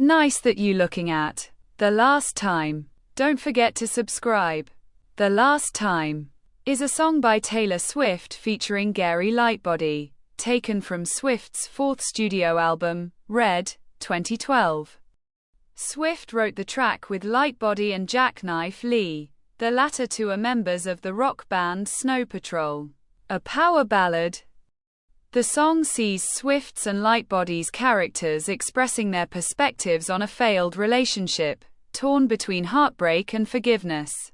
Nice that you looking at. The Last Time. Don't forget to subscribe. The Last Time is a song by Taylor Swift featuring Gary Lightbody, taken from Swift's fourth studio album, Red, 2012. Swift wrote the track with Lightbody and Jackknife Lee, the latter two are members of the rock band Snow Patrol. A power ballad, the song sees Swift's and Lightbody's characters expressing their perspectives on a failed relationship, torn between heartbreak and forgiveness.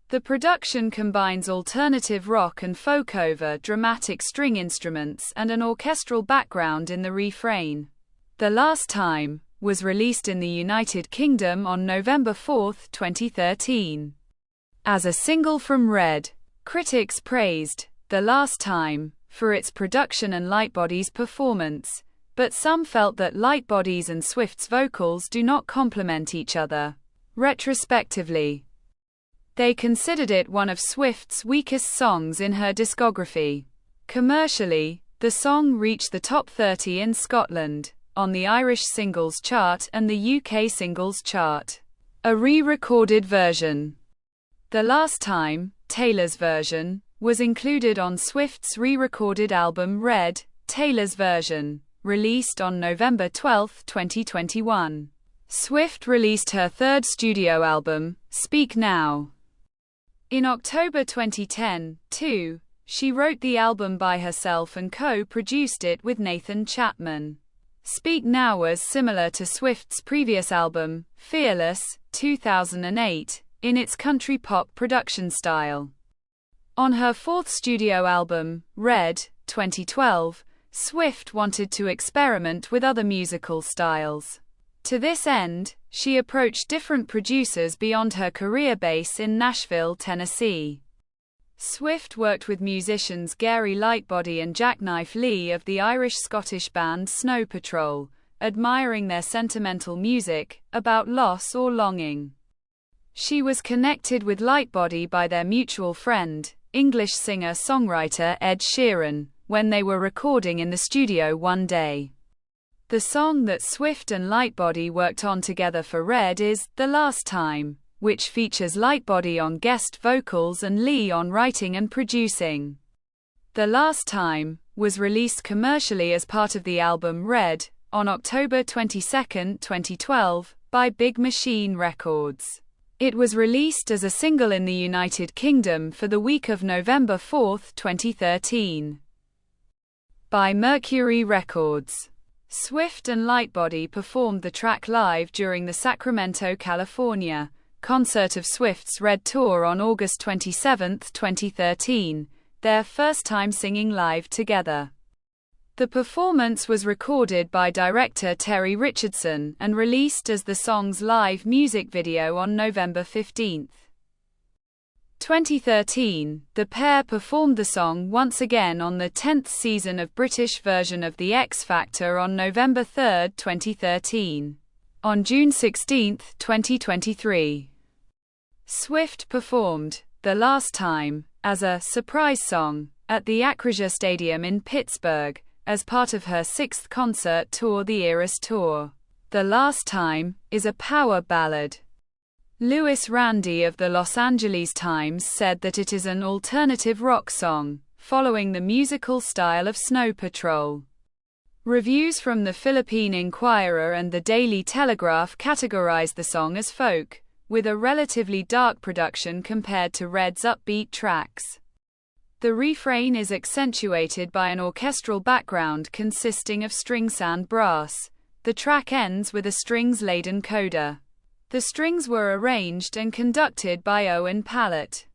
The production combines alternative rock and folk over dramatic string instruments and an orchestral background in the refrain. The Last Time was released in the United Kingdom on November 4, 2013. As a single from Red, critics praised The Last Time for its production and Lightbody's performance, but some felt that Lightbody's and Swift's vocals do not complement each other. Retrospectively, they considered it one of Swift's weakest songs in her discography. Commercially, the song reached the top 30 in Scotland, on the Irish Singles Chart and the UK Singles Chart. A re-recorded version, The Last Time, Taylor's version, was included on Swift's re-recorded album Red, Taylor's version, released on November 12, 2021. Swift released her third studio album, Speak Now, in October 2010, too. She wrote the album by herself and co-produced it with Nathan Chapman. Speak Now was similar to Swift's previous album, Fearless, 2008, in its country pop production style. On her fourth studio album, Red, 2012, Swift wanted to experiment with other musical styles. To this end, she approached different producers beyond her career base in Nashville, Tennessee. Swift worked with musicians Gary Lightbody and Jackknife Lee of the Irish-Scottish band Snow Patrol, admiring their sentimental music about loss or longing. She was connected with Lightbody by their mutual friend, English singer-songwriter Ed Sheeran, when they were recording in the studio one day. The song that Swift and Lightbody worked on together for Red is The Last Time, which features Lightbody on guest vocals and Lee on writing and producing. The Last Time was released commercially as part of the album Red, on October 22, 2012, by Big Machine Records. It was released as a single in the United Kingdom for the week of November 4, 2013. By Mercury Records. Swift and Lightbody performed the track live during the Sacramento, California, concert of Swift's Red Tour on August 27, 2013, their first time singing live together. The performance was recorded by director Terry Richardson and released as the song's live music video on November 15, 2013. The pair performed the song once again on the 10th season of British version of The X Factor on November 3, 2013. On June 16, 2023, Swift performed The Last Time as a surprise song at the Acrisure Stadium in Pittsburgh as part of her sixth concert tour, the Eras Tour. The Last Time is a power ballad. Louis Randy of the Los Angeles Times said that it is an alternative rock song, following the musical style of Snow Patrol. Reviews from the Philippine Inquirer and the Daily Telegraph categorized the song as folk, with a relatively dark production compared to Red's upbeat tracks. The refrain is accentuated by an orchestral background consisting of strings and brass. The track ends with a strings-laden coda. The strings were arranged and conducted by Owen Pallett.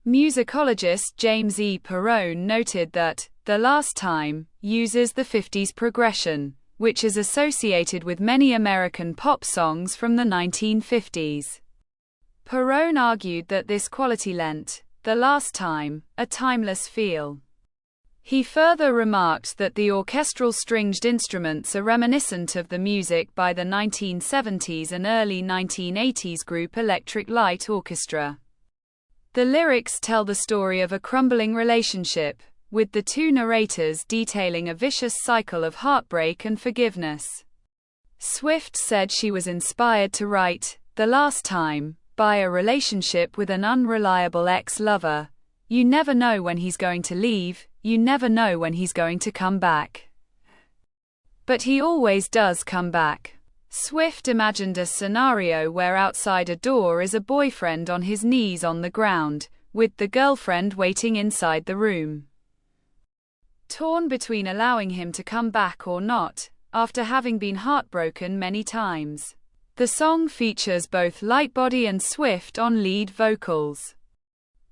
Musicologist James E. Perrone noted that The Last Time uses the 50s progression, which is associated with many American pop songs from the 1950s. Perrone argued that this quality lent The Last Time a timeless feel. He further remarked that the orchestral stringed instruments are reminiscent of the music by the 1970s and early 1980s group Electric Light Orchestra. The lyrics tell the story of a crumbling relationship, with the two narrators detailing a vicious cycle of heartbreak and forgiveness. Swift said she was inspired to write "The Last Time" by a relationship with an unreliable ex-lover. You never know when he's going to leave, you never know when he's going to come back. But he always does come back. Swift imagined a scenario where outside a door is a boyfriend on his knees on the ground, with the girlfriend waiting inside the room. Torn between allowing him to come back or not, after having been heartbroken many times. The song features both Lightbody and Swift on lead vocals.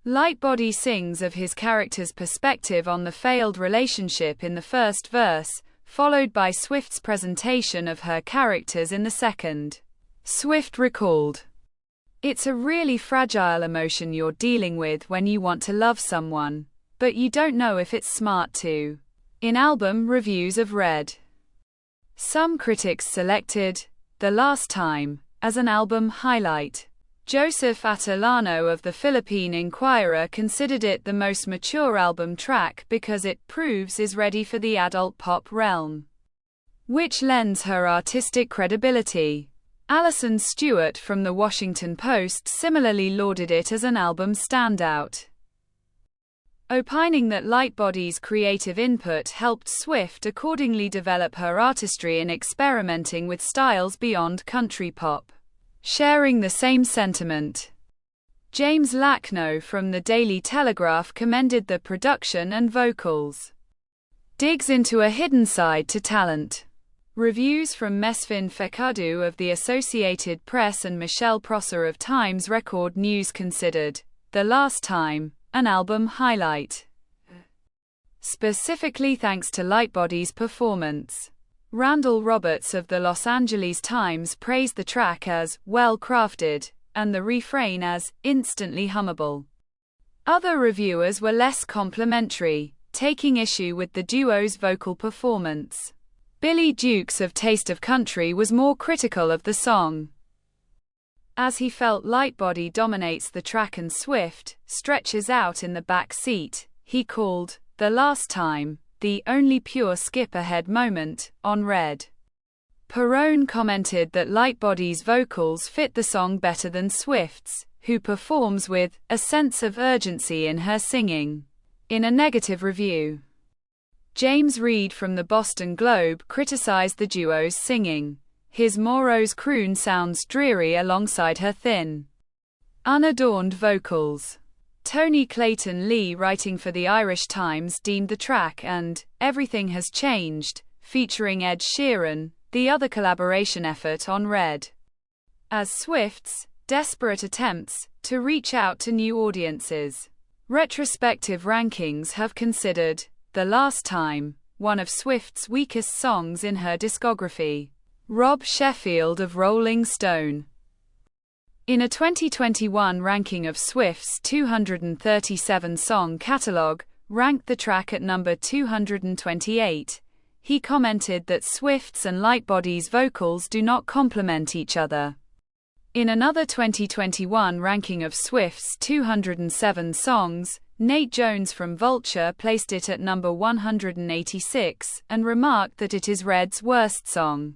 Lightbody sings of his character's perspective on the failed relationship in the first verse, followed by Swift's presentation of her characters in the second. Swift recalled, "It's a really fragile emotion you're dealing with when you want to love someone, but you don't know if it's smart to." In album reviews of Red, some critics selected "The Last Time" as an album highlight. Joseph Atilano of the Philippine Inquirer considered it the most mature album track because it proves is ready for the adult pop realm, which lends her artistic credibility. Alison Stewart from The Washington Post similarly lauded it as an album standout, opining that Lightbody's creative input helped Swift accordingly develop her artistry in experimenting with styles beyond country pop. Sharing the same sentiment, James Lacknow from the Daily Telegraph commended the production and vocals. Digs into a hidden side to talent. Reviews from Mesfin Fekadu of the Associated Press and Michelle Prosser of Times Record News considered "The Last Time" an album highlight, specifically thanks to Lightbody's performance. Randall Roberts of the Los Angeles Times praised the track as well-crafted, and the refrain as instantly hummable. Other reviewers were less complimentary, taking issue with the duo's vocal performance. Billy Dukes of Taste of Country was more critical of the song, as he felt Lightbody dominates the track and Swift stretches out in the back seat. He called "The Last Time" the only pure skip-ahead moment on Red. Perrone commented that Lightbody's vocals fit the song better than Swift's, who performs with a sense of urgency in her singing. In a negative review, James Reed from the Boston Globe criticized the duo's singing. His morose croon sounds dreary alongside her thin, unadorned vocals. Tony Clayton Lee, writing for the Irish Times, deemed the track and "Everything Has Changed," featuring Ed Sheeran, the other collaboration effort on Red, as Swift's desperate attempts to reach out to new audiences. Retrospective rankings have considered "The Last Time" one of Swift's weakest songs in her discography. Rob Sheffield of Rolling Stone, in a 2021 ranking of Swift's 237-song catalog, ranked the track at number 228. He commented that Swift's and Lightbody's vocals do not complement each other. In another 2021 ranking of Swift's 207 songs, Nate Jones from Vulture placed it at number 186, and remarked that it is Red's worst song,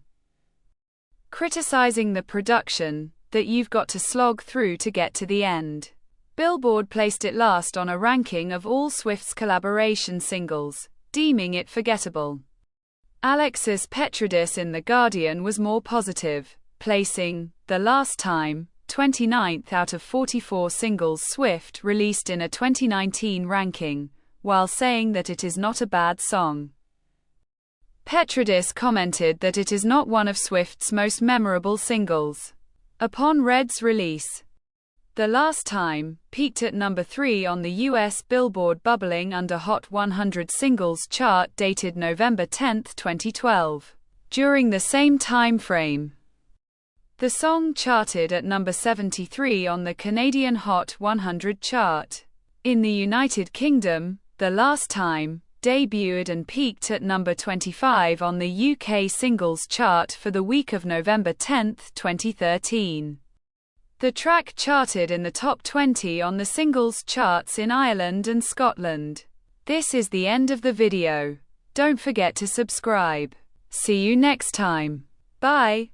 criticizing the production that you've got to slog through to get to the end. Billboard placed it last on a ranking of all Swift's collaboration singles, deeming it forgettable. Alexis Petridis in The Guardian was more positive, placing "The Last Time" 29th out of 44 singles Swift released in a 2019 ranking, while saying that it is not a bad song. Petridis commented that it is not one of Swift's most memorable singles. Upon Red's release, "The Last Time" peaked at number 3 on the US Billboard Bubbling Under Hot 100 Singles chart dated November 10, 2012. During the same time frame, the song charted at number 73 on the Canadian Hot 100 chart. In the United Kingdom, "The Last Time" debuted and peaked at number 25 on the UK Singles Chart for the week of November 10, 2013. The track charted in the top 20 on the singles charts in Ireland and Scotland. This is the end of the video. Don't forget to subscribe. See you next time. Bye.